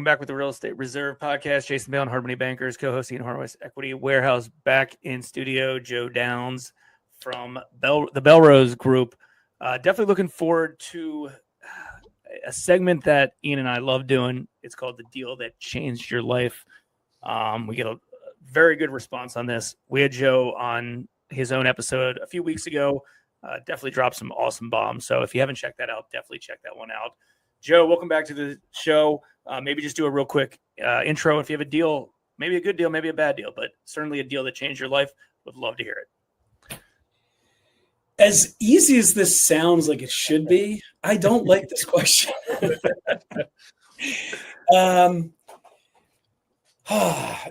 Welcome back with the Real Estate Reserve podcast. Jason Bale and Hard Money Bankers, co-host Ian Horowitz, Equity Warehouse, back in studio. Joe Downs from the Belrose Group. Definitely looking forward to a segment that Ian and I love doing. It's called The Deal That Changed Your Life. We get a very good response on this. We had Joe on his own episode a few weeks ago. Definitely dropped some awesome bombs. So if you haven't checked that out, definitely check that one out. Joe, welcome back to the show. Maybe just do a real quick intro. If you have a deal, maybe a good deal, maybe a bad deal, but certainly a deal that changed your life, would love to hear it. As easy as this sounds like it should be, I don't like this question.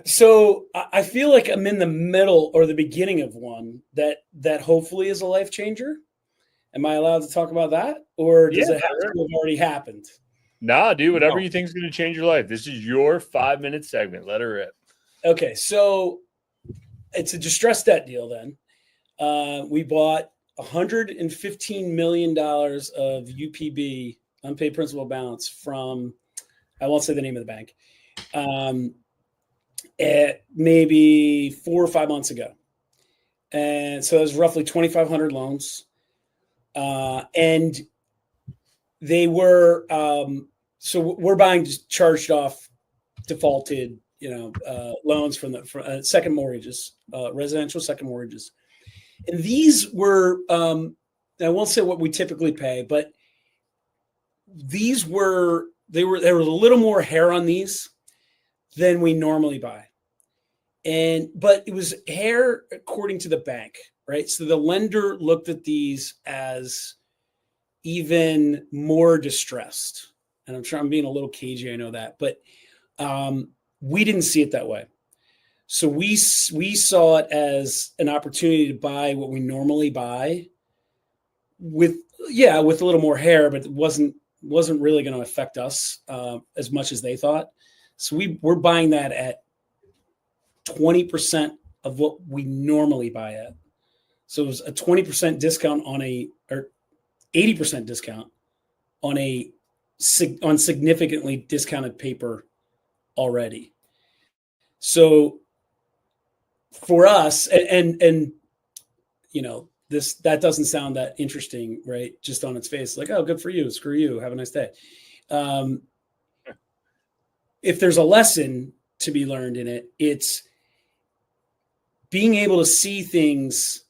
So I feel like I'm in the middle or the beginning of one that hopefully is a life changer. Am I allowed to talk about that? Or does it have to have already happened? Nah, dude, whatever you think is going to change your life. This is your 5-minute segment. Let her rip. Okay, so it's a distressed debt deal then. We bought $115 million of UPB, unpaid principal balance, from, I won't say the name of the bank, at maybe 4 or 5 months ago. And so it was roughly 2,500 loans. And they were, so we're buying just charged off, defaulted, loans from second mortgages, residential second mortgages. And these were, I won't say what we typically pay, but these were, there was a little more hair on these than we normally buy. But it was hair according to the bank, right? So the lender looked at these as even more distressed. And I'm being a little cagey, I know that, but we didn't see it that way. So we saw it as an opportunity to buy what we normally buy with a little more hair, but it wasn't really going to affect us as much as they thought. So we're buying that at 20% of what we normally buy at. So it was a 20% discount or 80% discount on significantly discounted paper already. So for us, and that doesn't sound that interesting, right? Just on its face, like, oh, good for you. Screw you. Have a nice day. If there's a lesson to be learned in it, it's being able to see things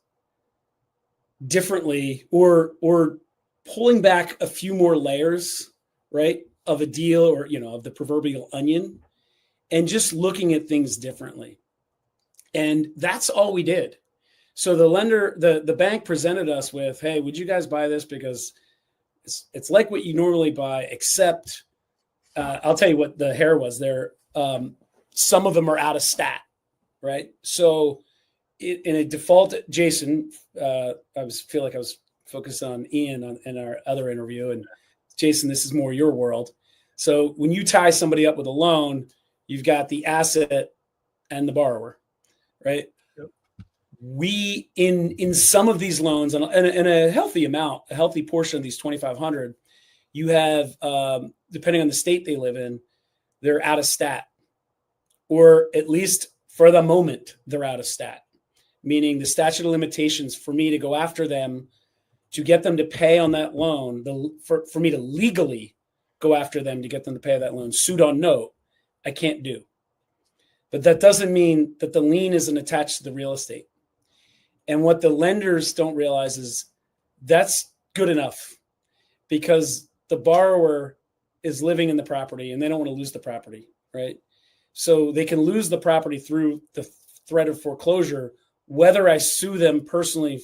differently or pulling back a few more layers, right, of a deal or, of the proverbial onion, and just looking at things differently. And that's all we did. So the lender, the bank presented us with, hey, would you guys buy this? Because it's like what you normally buy, except I'll tell you what the hair was there. Some of them are out of stat, right? So in a default, Jason, I feel like I was focused on Ian in our other interview, and Jason, this is more your world. So when you tie somebody up with a loan, you've got the asset and the borrower, right? Yep. We in some of these loans, and a healthy amount, a healthy portion of these 2,500, you have, depending on the state they live in, they're out of stat, or at least for the moment, they're out of stat, meaning the statute of limitations for me to go after them to get them to pay on that loan, for me to legally go after them to get them to pay that loan, suit on note, I can't do. But that doesn't mean that the lien isn't attached to the real estate. And what the lenders don't realize is that's good enough, because the borrower is living in the property and they don't want to lose the property, right? So they can lose the property through the threat of foreclosure, whether I sue them personally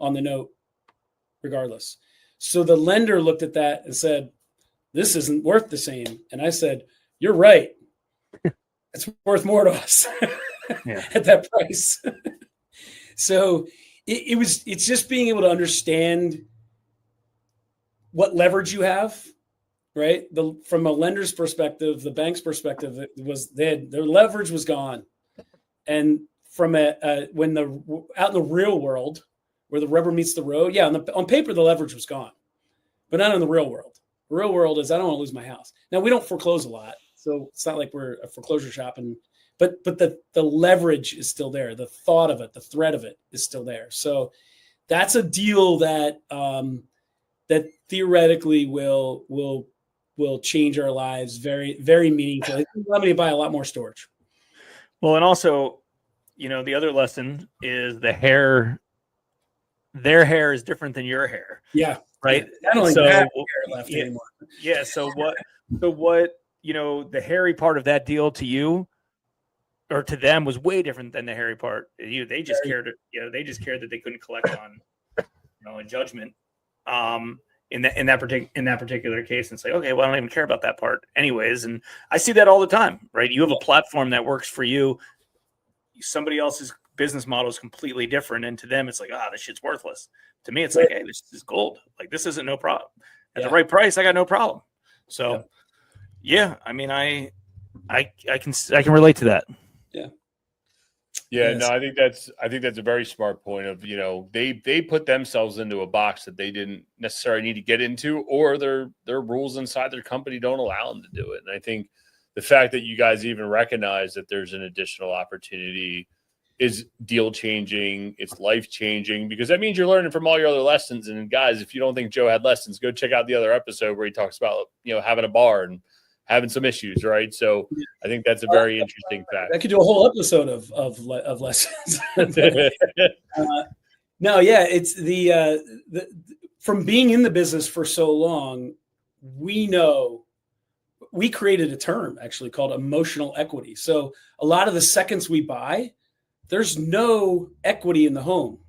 on the note, regardless. So the lender looked at that and said, this isn't worth the same. And I said, you're right. It's worth more to us at that price. So it's just being able to understand what leverage you have, right? From a lender's perspective, the bank's perspective, their leverage was gone. And from when out in the real world, where the rubber meets the road, on paper, the leverage was gone, but not in the real world. The real world is, I don't want to lose my house. Now, we don't foreclose a lot. So it's not like we're a foreclosure shop, but the leverage is still there. The thought of it, the threat of it is still there. So that's a deal that that theoretically will change our lives very, very meaningfully. It's allow me to buy a lot more storage. Well, and also, the other lesson is their hair is different than your hair. Yeah. Right. Yeah. I don't think So, hair left anymore. Yeah. So what, the hairy part of that deal to you or to them was way different than the hairy part. They just cared, they just cared that they couldn't collect on, a judgment. In that particular case, and say, okay, well, I don't even care about that part anyways. And I see that all the time, right? You have a platform that works for you. Somebody else's business model is completely different. And to them, it's like, this shit's worthless. To me, it's like, hey, this is gold. Like, this isn't no problem. At the right price, I got no problem. So I mean, I can relate to that. Yeah. Yeah, no, I think that's a very smart point of, they put themselves into a box that they didn't necessarily need to get into, or their rules inside their company don't allow them to do it. And I think the fact that you guys even recognize that there's an additional opportunity is deal changing, it's life changing, because that means you're learning from all your other lessons. And guys, if you don't think Joe had lessons, go check out the other episode where he talks about, having a bar and having some issues, right? So I think that's a very interesting fact. I could do a whole episode of lessons. No, yeah, it's the from being in the business for so long, we created a term actually called emotional equity. So a lot of the seconds we buy, there's no equity in the home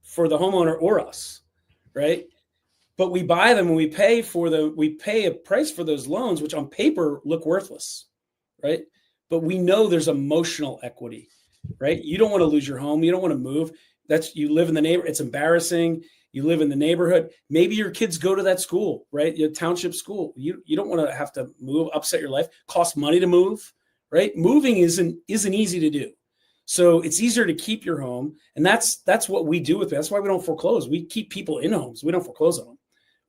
for the homeowner or us, right? But we buy them and we pay a price for those loans, which on paper look worthless, right? But we know there's emotional equity, right? You don't want to lose your home. You don't want to move. You live in the neighborhood. It's embarrassing. You live in the neighborhood. Maybe your kids go to that school, right? Your township school. You don't want to have to move, upset your life, cost money to move, right? Moving isn't easy to do. So it's easier to keep your home. And that's what we do with it. That's why we don't foreclose. We keep people in homes. We don't foreclose on them.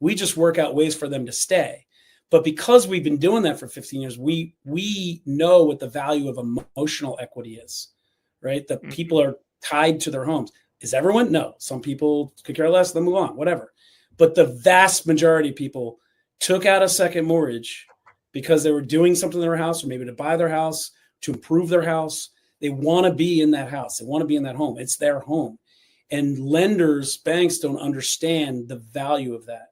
We just work out ways for them to stay. But because we've been doing that for 15 years, we know what the value of emotional equity is, right? That people are tied to their homes. Is everyone? No. Some people could care less, then move on, whatever. But the vast majority of people took out a second mortgage because they were doing something in their house, or maybe to buy their house, to improve their house. They want to be in that house. They want to be in that home. It's their home. And lenders, banks don't understand the value of that.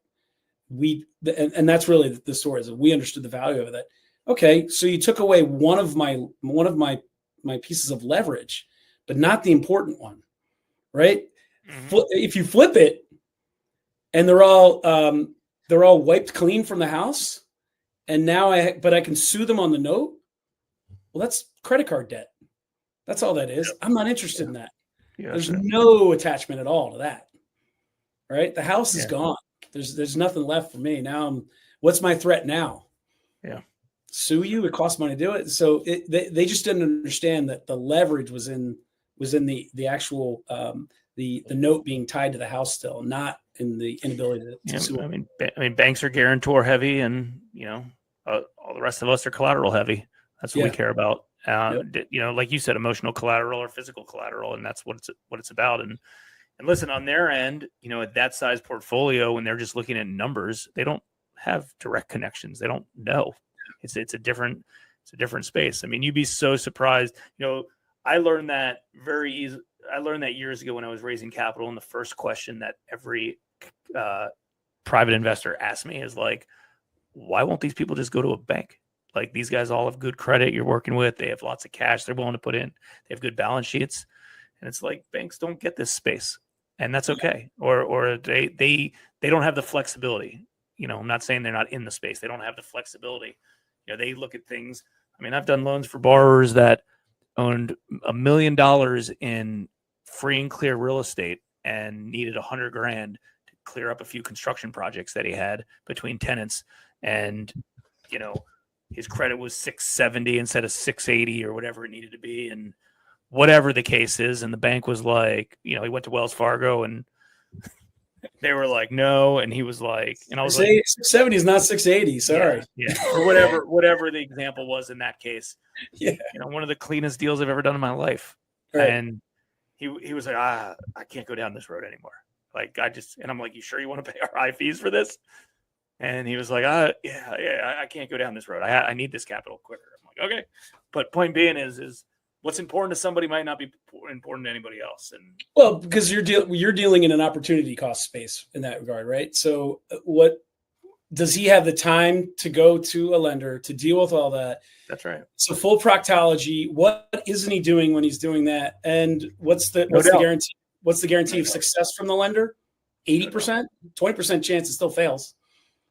And that's really the story, is that we understood the value of that. Okay, so you took away one of my pieces of leverage, but not the important one, right? Mm-hmm. If you flip it and they're all wiped clean from the house, and now I can sue them on the note. Well, that's credit card debt. That's all that is. I'm not interested in that. Yeah, there's no attachment at all to that, right? The house is gone. There's nothing left for me now. What's my threat now? Yeah, sue you. It costs money to do it. So they just didn't understand that the leverage was in the actual the note being tied to the house still, not in the inability to sue. I mean, banks are guarantor heavy, and all the rest of us are collateral heavy. That's what we care about. Like you said, emotional collateral or physical collateral, and that's what it's about. And listen, on their end, at that size portfolio, when they're just looking at numbers, they don't have direct connections. They don't know. It's a different space. I mean, you'd be so surprised. I learned that very easy. I learned that years ago when I was raising capital, and the first question that every private investor asked me is like, why won't these people just go to a bank? Like, these guys all have good credit you're working with. They have lots of cash they're willing to put in. They have good balance sheets. And it's like, banks don't get this space, and that's okay. Or they don't have the flexibility. I'm not saying they're not in the space. They don't have the flexibility. They look at things. I mean, I've done loans for borrowers that owned $1 million in free and clear real estate and needed $100,000 to clear up a few construction projects that he had between tenants. And, his credit was 670 instead of 680 or whatever it needed to be. And whatever the case is. And the bank was like, he went to Wells Fargo and they were like, no. And he was like, and I was like, 670 is not 680. Sorry. Yeah. Or whatever the example was in that case. Yeah. One of the cleanest deals I've ever done in my life. Right. And he was like, I can't go down this road anymore. Like, and I'm like, you sure you want to pay our high fees for this? And he was like, yeah, I can't go down this road. I need this capital quicker. I'm like, okay. But point being is what's important to somebody might not be important to anybody else. And well, because you're dealing in an opportunity cost space in that regard, right? So what does he have the time to go to a lender to deal with all that? That's right. So full proctology, what isn't he doing when he's doing that? And what's the guarantee? What's the guarantee of success from the lender? 80%, 20% chance it still fails.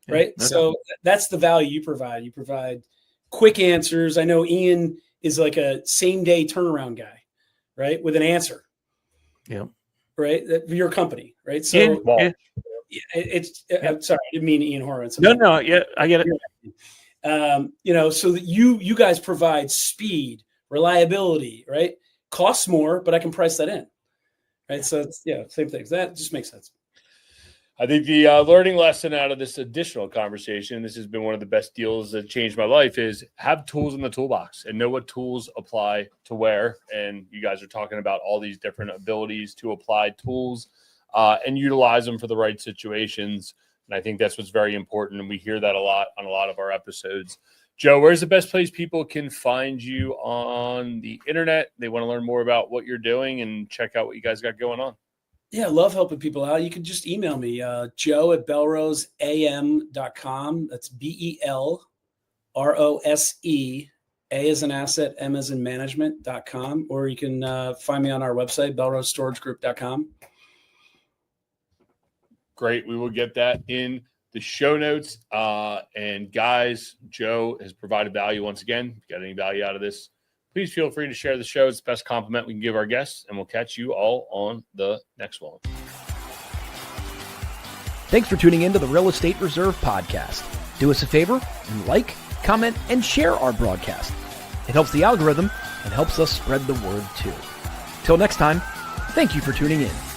Right. Yeah, so that's the value you provide. You provide quick answers. I know Ian is like a same day turnaround guy, right? With an answer. Yeah. Right. For your company. Right. So I'm sorry, I didn't mean Ian Horowitz. No. Yeah, I get it. So that you guys provide speed, reliability, right? Costs more, but I can price that in. Right. So it's, same things. That just makes sense. I think the learning lesson out of this additional conversation, this has been one of the best deals that changed my life, is have tools in the toolbox and know what tools apply to where. And you guys are talking about all these different abilities to apply tools and utilize them for the right situations. And I think that's what's very important. And we hear that a lot on a lot of our episodes. Joe, where's the best place people can find you on the internet? They want to learn more about what you're doing and check out what you guys got going on. Yeah, I love helping people out. You can just email me, joe@belroseam.com. That's BELROSE, A as an asset, M as in management.com. Or you can find me on our website, belrosestoragegroup.com. Great. We will get that in the show notes. And guys, Joe has provided value once again. If you got any value out of this, please feel free to share the show. It's the best compliment we can give our guests, and we'll catch you all on the next one. Thanks for tuning in to the Real Estate Reserve Podcast. Do us a favor and like, comment, and share our broadcast. It helps the algorithm and helps us spread the word too. Till next time, thank you for tuning in.